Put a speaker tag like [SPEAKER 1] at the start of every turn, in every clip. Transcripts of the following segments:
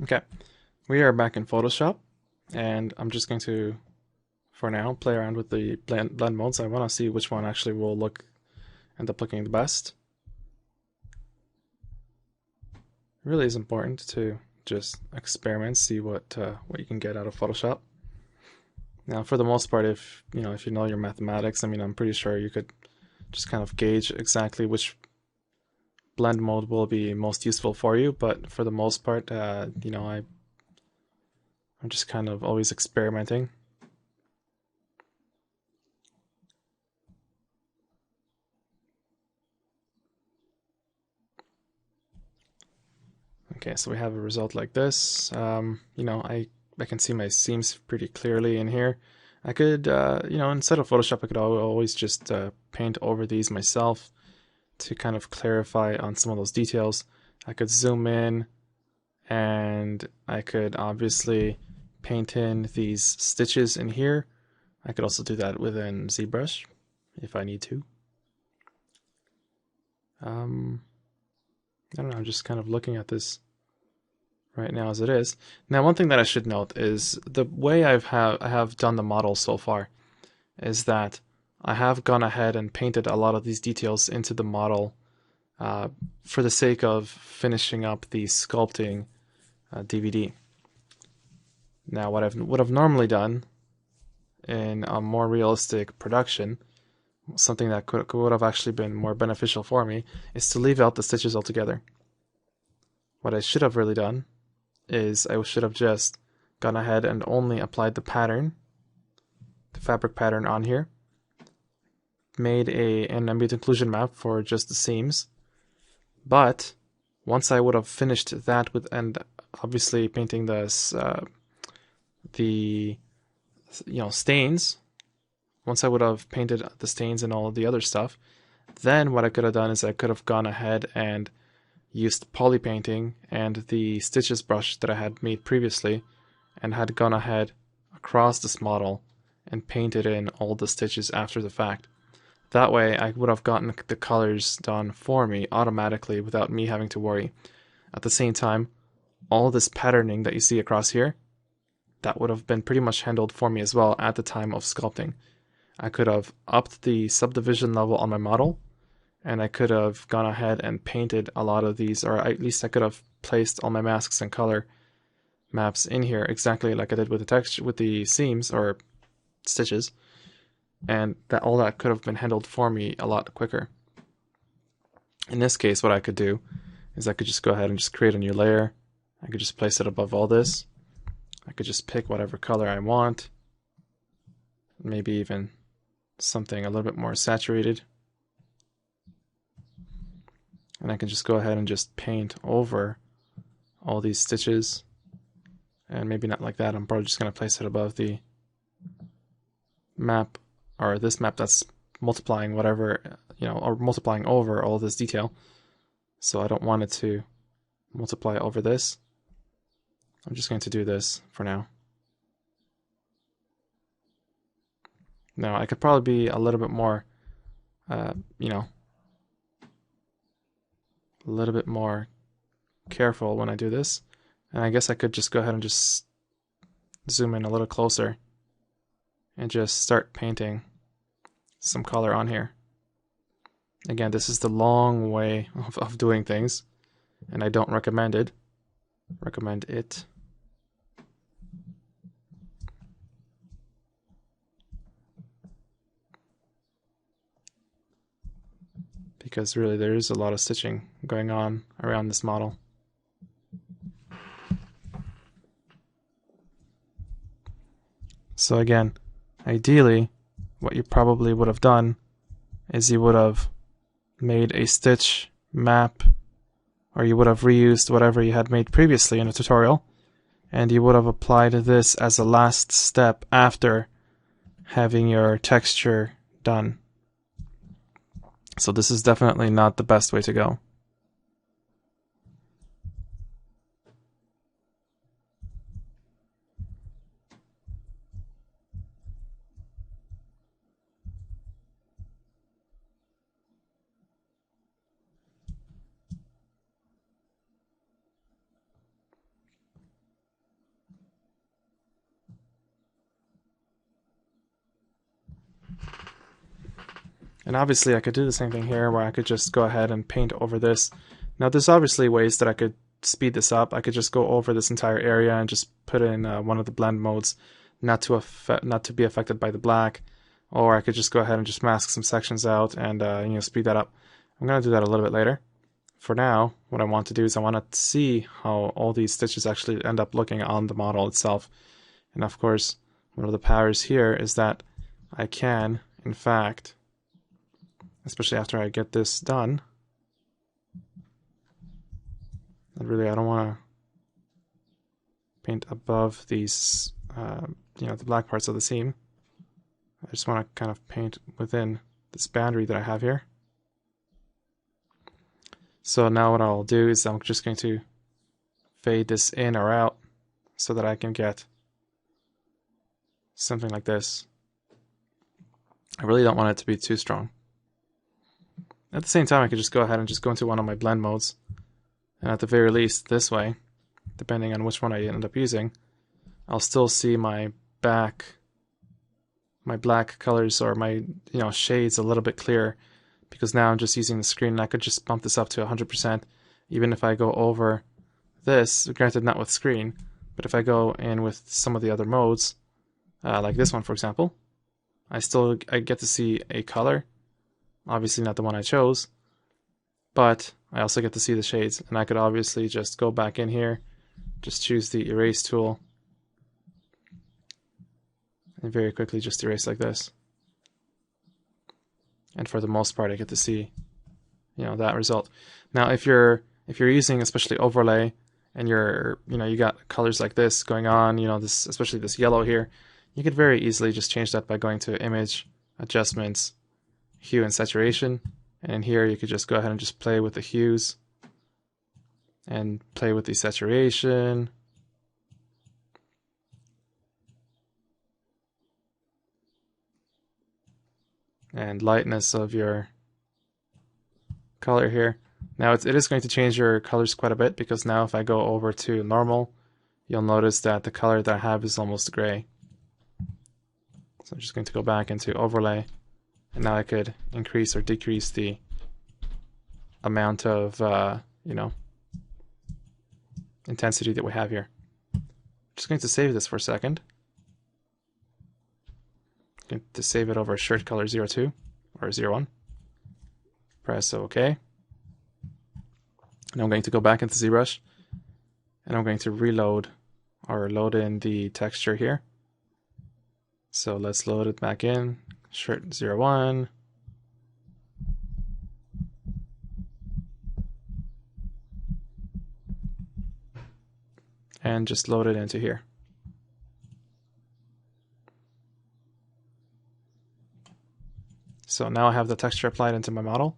[SPEAKER 1] Okay, we are back in Photoshop, and I'm just going to, for now, play around with the blend modes. I want to see which one actually will end up looking the best. It really is important to just experiment, see what you can get out of Photoshop. Now, for the most part, if you know your mathematics, I mean, I'm pretty sure you could just kind of gauge exactly which blend mode will be most useful for you. But for the most part, I'm just kind of always experimenting. Okay, so we have a result like this. I can see my seams pretty clearly in here. I could, instead of Photoshop, I could always just paint over these myself to kind of clarify on some of those details. I could zoom in, and I could obviously paint in these stitches in here. I could also do that within ZBrush if I need to. I don't know, I'm just kind of looking at this right now as it is. Now, one thing that I should note is the way I have done the model so far is that I have gone ahead and painted a lot of these details into the model for the sake of finishing up the sculpting DVD. Now, what I would have normally done in a more realistic production, something that would have actually been more beneficial for me, is to leave out the stitches altogether. What I should have really done is I should have just gone ahead and only applied the pattern, the fabric pattern on here, made an ambient inclusion map for just the seams, but once I would have finished that and obviously painting the stains, once I would have painted the stains and all of the other stuff, then what I could have done is I could have gone ahead and used poly painting and the stitches brush that I had made previously, and had gone ahead across this model and painted in all the stitches after the fact. That way I would have gotten the colors done for me automatically without me having to worry. At the same time, all this patterning that you see across here, that would have been pretty much handled for me as well at the time of sculpting. I could have upped the subdivision level on my model, and I could have gone ahead and painted a lot of these, or at least I could have placed all my masks and color maps in here exactly like I did with the texture, with the seams or stitches, and all that could have been handled for me a lot quicker. In this case, what I could do is I could just go ahead and just create a new layer. I could just place it above all this. I could just pick whatever color I want, maybe even something a little bit more saturated. And I can just go ahead and just paint over all these stitches. And maybe not like that, I'm probably just going to place it above the map, or this map that's multiplying whatever, or multiplying over all this detail. So I don't want it to multiply over this. I'm just going to do this for now. Now I could probably be a little bit more, a little bit more careful when I do this. And I guess I could just go ahead and just zoom in a little closer and just start painting some color on here. Again, this is the long way of doing things, and I don't recommend it. Recommend it. Because really there is a lot of stitching going on around this model. So again, ideally, what you probably would have done is you would have made a stitch map, or you would have reused whatever you had made previously in a tutorial, and you would have applied this as a last step after having your texture done. So this is definitely not the best way to go. And obviously I could do the same thing here where I could just go ahead and paint over this. Now there's obviously ways that I could speed this up. I could just go over this entire area and just put in one of the blend modes not to be affected by the black, or I could just go ahead and just mask some sections out and speed that up. I'm going to do that a little bit later. For now, what I want to do is I want to see how all these stitches actually end up looking on the model itself. And of course, one of the powers here is that I can, in fact, especially after I get this done, and really I don't want to paint above these, the black parts of the seam. I just want to kind of paint within this boundary that I have here. So now what I'll do is I'm just going to fade this in or out so that I can get something like this. I really don't want it to be too strong. At the same time, I could just go ahead and just go into one of my blend modes, and at the very least this way, depending on which one I end up using, I'll still see my black colors or my shades a little bit clearer, because now I'm just using the screen and I could just bump this up to 100%. Even if I go over this, granted not with screen, but if I go in with some of the other modes, like this one for example, I get to see a color, obviously not the one I chose, but I also get to see the shades, and I could obviously just go back in here, just choose the erase tool, and very quickly just erase like this. And for the most part I get to see that result. Now if you're using especially overlay and you got colors like this going on, this, especially this yellow here, you could very easily just change that by going to Image, Adjustments, Hue and Saturation, and in here you could just go ahead and just play with the hues and play with the saturation. And lightness of your color here. Now it is going to change your colors quite a bit, because now if I go over to normal, you'll notice that the color that I have is almost gray. So I'm just going to go back into overlay, and now I could increase or decrease the amount of intensity that we have here. I'm just going to save this for a second. Going to save it over shirt color 02 or 01. Press OK. And I'm going to go back into ZBrush, and I'm going to reload or load in the texture here. So let's load it back in, shirt 01. And just load it into here. So now I have the texture applied into my model,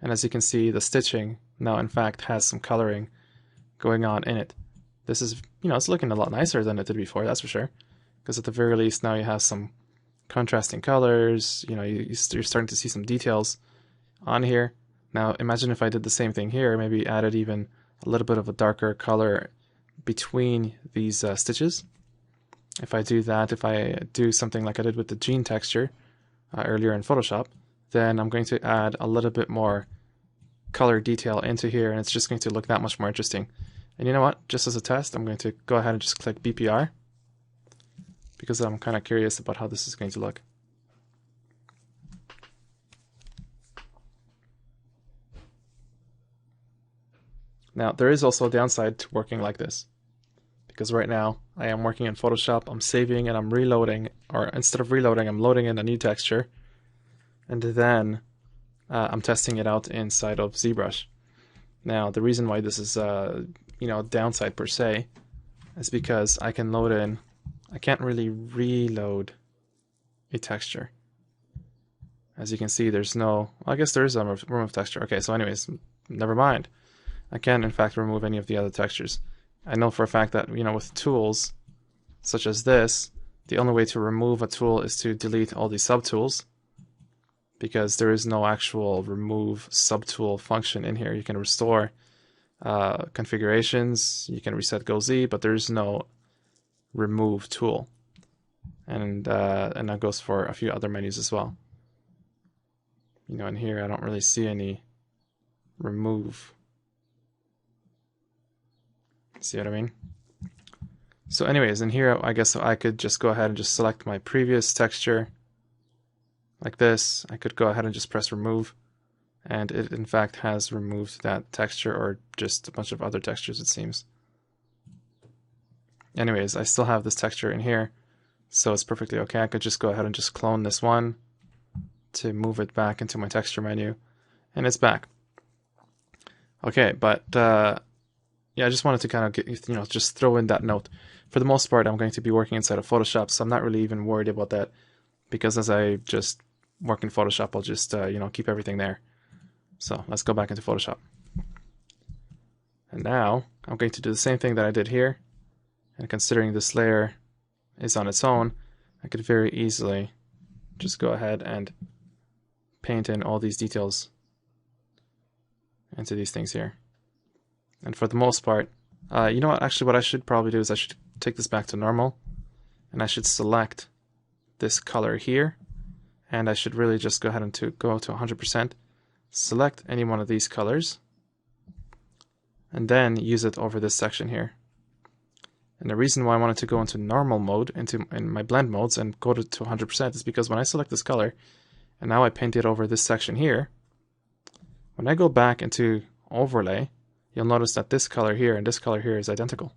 [SPEAKER 1] and as you can see, the stitching now in fact has some coloring going on in it. This is, it's looking a lot nicer than it did before, that's for sure, because at the very least now you have some contrasting colors, you're starting to see some details on here. Now imagine if I did the same thing here, maybe added even a little bit of a darker color between these stitches. If I do that, if I do something like I did with the jean texture earlier in Photoshop, then I'm going to add a little bit more color detail into here, and it's just going to look that much more interesting. And you know what, just as a test, I'm going to go ahead and just click BPR, because I'm kind of curious about how this is going to look. Now there is also a downside to working like this, because right now I am working in Photoshop, I'm saving and I'm reloading, or instead of reloading, I'm loading in a new texture, and then I'm testing it out inside of ZBrush. Now the reason why this is downside per se is because I can load in, I can't really reload a texture. As you can see, there's no, I guess there is a remove texture. Okay, so anyways, never mind. I can't in fact remove any of the other textures. I know for a fact that, with tools such as this, the only way to remove a tool is to delete all the subtools, because there is no actual remove subtool function in here. You can restore configurations, you can reset Go Z, but there is no remove tool. And that goes for a few other menus as well. You know, in here I don't really see any remove. See what I mean? So anyways, in here I guess I could just go ahead and just select my previous texture like this. I could go ahead and just press remove, and it in fact has removed that texture, or just a bunch of other textures it seems. Anyways, I still have this texture in here, so it's perfectly okay. I could just go ahead and just clone this one to move it back into my texture menu, and it's back. Okay, but yeah, I just wanted to kind of get, just throw in that note. For the most part, I'm going to be working inside of Photoshop, so I'm not really even worried about that, because as I just work in Photoshop, I'll just keep everything there. So let's go back into Photoshop. And now I'm going to do the same thing that I did here. And considering this layer is on its own, I could very easily just go ahead and paint in all these details into these things here. And for the most part, you know what, actually what I should probably do is I should take this back to normal, and I should select this color here, and I should really just go ahead and go to 100%, select any one of these colors, and then use it over this section here. And the reason why I wanted to go into normal mode, in my blend modes, and go to 100% is because when I select this color, and now I paint it over this section here, when I go back into overlay, you'll notice that this color here and this color here is identical.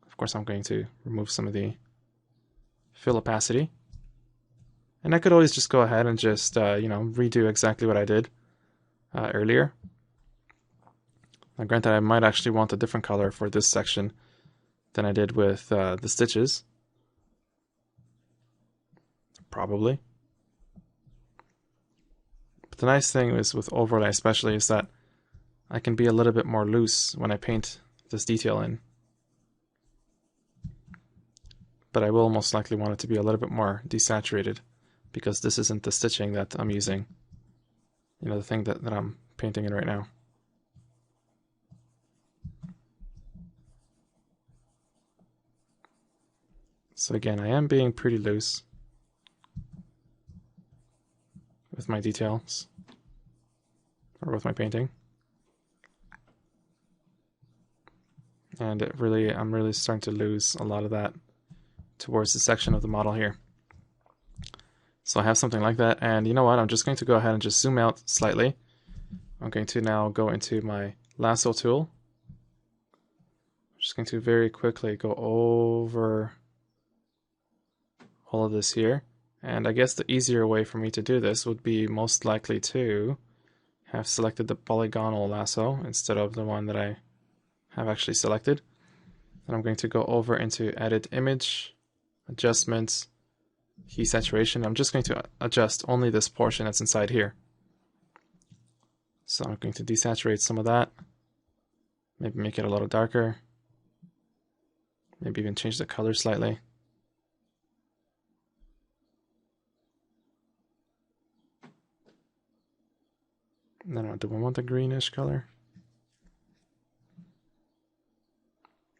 [SPEAKER 1] Of course, I'm going to remove some of the fill opacity. And I could always just go ahead and just, redo exactly what I did earlier. Now, granted, I might actually want a different color for this section than I did with the stitches. Probably. But the nice thing is with overlay especially is that I can be a little bit more loose when I paint this detail in. But I will most likely want it to be a little bit more desaturated, because this isn't the stitching that I'm using. The thing that I'm painting in right now. So again, I am being pretty loose with my details, or with my painting. And I'm really starting to lose a lot of that towards the section of the model here. So I have something like that, and you know what, I'm just going to go ahead and just zoom out slightly. I'm going to now go into my lasso tool. I'm just going to very quickly go over all of this here, and I guess the easier way for me to do this would be most likely to have selected the polygonal lasso instead of the one that I have actually selected. And I'm going to go over into Edit Image, Adjustments, Hue Saturation. I'm just going to adjust only this portion that's inside here. So I'm going to desaturate some of that, maybe make it a little darker, maybe even change the color slightly. No, do I want the greenish color?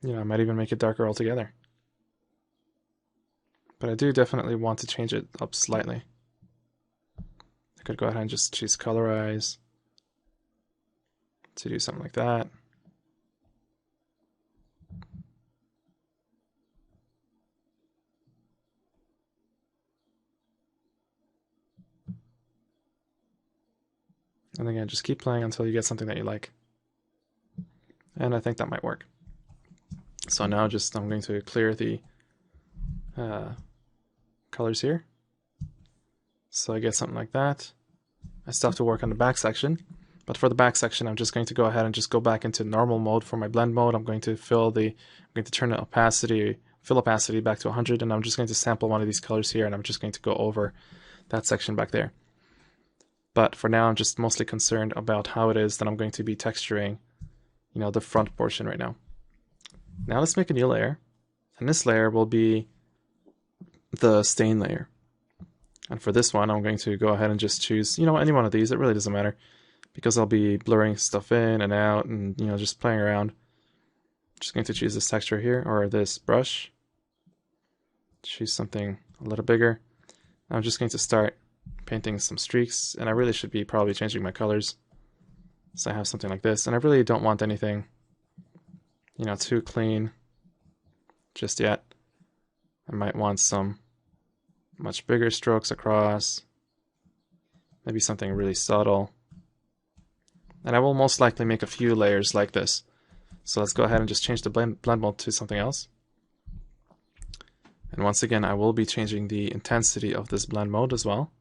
[SPEAKER 1] I might even make it darker altogether. But I do definitely want to change it up slightly. I could go ahead and just choose colorize to do something like that. And again, just keep playing until you get something that you like. And I think that might work. So now I'm going to clear the colors here. So I get something like that. I still have to work on the back section, but for the back section, I'm just going to go ahead and just go back into normal mode for my blend mode. I'm going to turn the fill opacity back to 100, and I'm just going to sample one of these colors here, and I'm just going to go over that section back there. But for now, I'm just mostly concerned about how it is that I'm going to be texturing, the front portion right now. Now let's make a new layer, and this layer will be the stain layer. And for this one, I'm going to go ahead and just choose, any one of these. It really doesn't matter, because I'll be blurring stuff in and out and, just playing around. I'm just going to choose this texture here, or this brush. Choose something a little bigger. I'm just going to start painting some streaks, and I really should be probably changing my colors. So I have something like this, and I really don't want anything, you know, too clean just yet. I might want some much bigger strokes across, maybe something really subtle. And I will most likely make a few layers like this. So let's go ahead and just change the blend mode to something else. And once again, I will be changing the intensity of this blend mode as well.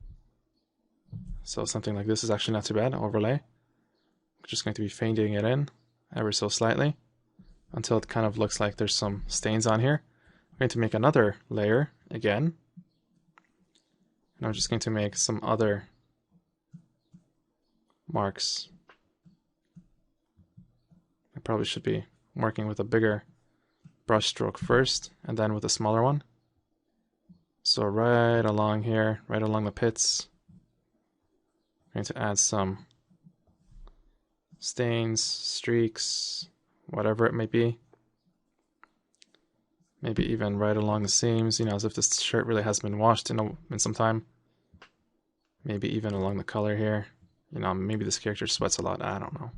[SPEAKER 1] So something like this is actually not too bad. Overlay. I'm just going to be fading it in ever so slightly until it kind of looks like there's some stains on here. I'm going to make another layer again. And I'm just going to make some other marks. I probably should be working with a bigger brush stroke first and then with a smaller one. So right along here, right along the pits, I'm going to add some stains, streaks, whatever it may be. Maybe even right along the seams, you know, as if this shirt really has been washed in some time. Maybe even along the collar here. You know, maybe this character sweats a lot, I don't know.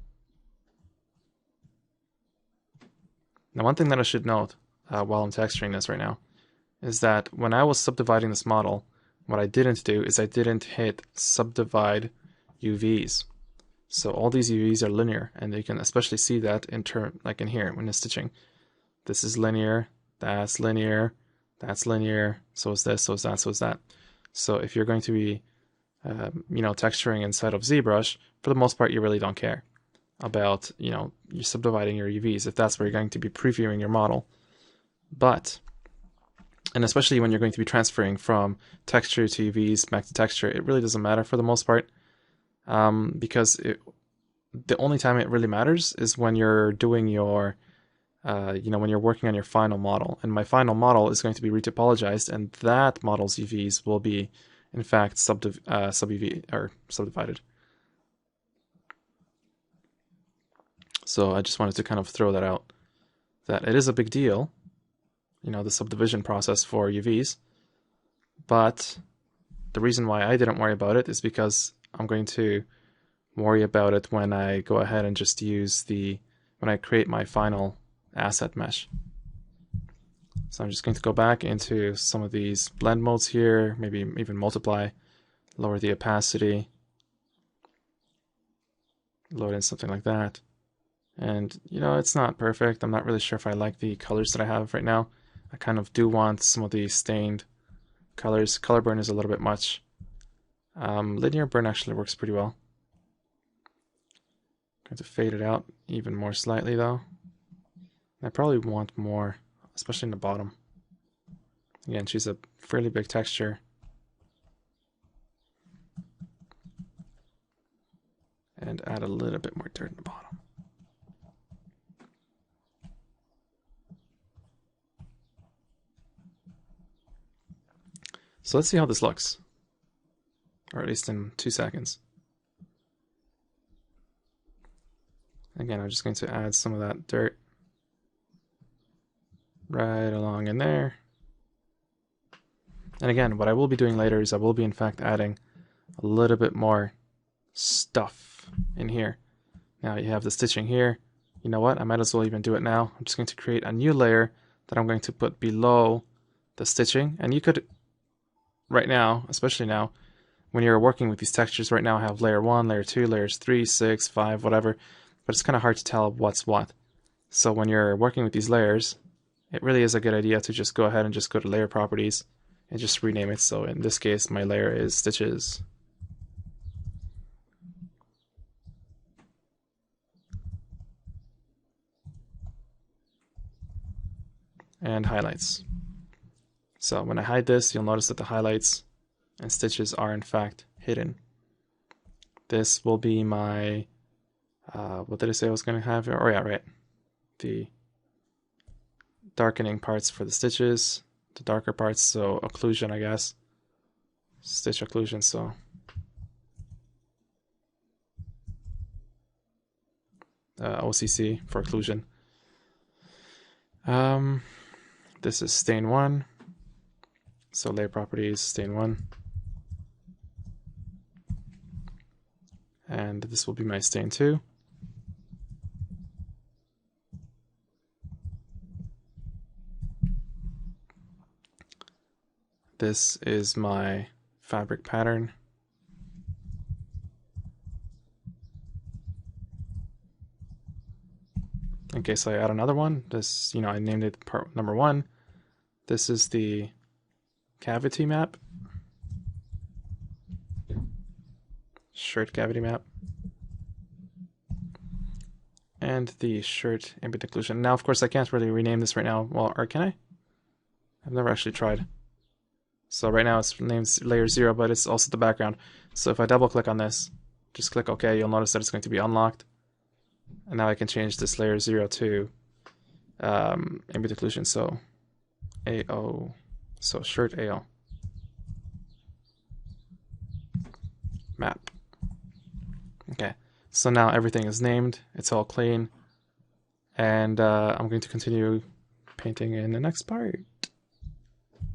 [SPEAKER 1] Now, one thing that I should note while I'm texturing this right now is that when I was subdividing this model, what I didn't do is I didn't hit subdivide UVs. So all these UVs are linear, and you can especially see that in turn, like in here when it's stitching. This is linear, that's linear, that's linear, so is this, so is that, so is that. So if you're going to be, you know, texturing inside of ZBrush, for the most part, you really don't care about, you know, you're subdividing your UVs if that's where you're going to be previewing your model. But, and especially when you're going to be transferring from texture to UVs back to texture, it really doesn't matter for the most part, because the only time it really matters is when you're doing your, you know, when you're working on your final model. And my final model is going to be retopologized, and that model's UVs will be, in fact, sub-UV or subdivided. So I just wanted to kind of throw that out, that it is a big deal, you know, the subdivision process for UVs. But the reason why I didn't worry about it is because I'm going to worry about it when I go ahead and just use when I create my final asset mesh. So I'm just going to go back into some of these blend modes here, maybe even multiply, lower the opacity, load in something like that. And, you know, it's not perfect. I'm not really sure if I like the colors that I have right now. I kind of do want some of the stained colors. Color burn is a little bit much. Linear burn actually works pretty well. Going to fade it out even more slightly though. I probably want more, especially in the bottom. Again, she's a fairly big texture. And add a little bit more dirt in the bottom. So let's see how this looks, or at least in 2 seconds. Again, I'm just going to add some of that dirt right along in there. And again, what I will be doing later is I will be in fact adding a little bit more stuff in here. Now you have the stitching here. You know what? I might as well even do it now. I'm just going to create a new layer that I'm going to put below the stitching. And you could, right now, especially now, when you're working with these textures, right now I have layer 1, layer 2, layers 3, 6, 5, whatever, but it's kind of hard to tell what's what. So when you're working with these layers, it really is a good idea to just go ahead and just go to layer properties and just rename it. So in this case, my layer is stitches. And highlights. So when I hide this, you'll notice that the highlights and stitches are in fact hidden. This will be my, what did I say I was going to have? Oh yeah, right. The darkening parts for the stitches, the darker parts, so occlusion, I guess. Stitch occlusion, so. OCC for occlusion. This is stain 1. So layer properties, stain 1. And this will be my stain 2. This is my fabric pattern. In case I add another one, this, I named it part number 1. This is the cavity map, shirt cavity map, and the shirt ambient occlusion. Now, of course, I can't really rename this right now. Well, or can I? I've never actually tried. So right now it's named layer 0, but it's also the background. So if I double click on this, just click OK, you'll notice that it's going to be unlocked. And now I can change this layer 0 to ambient occlusion. So AO, so shirt AO. Map. Okay, so now everything is named, it's all clean, and I'm going to continue painting in the next part.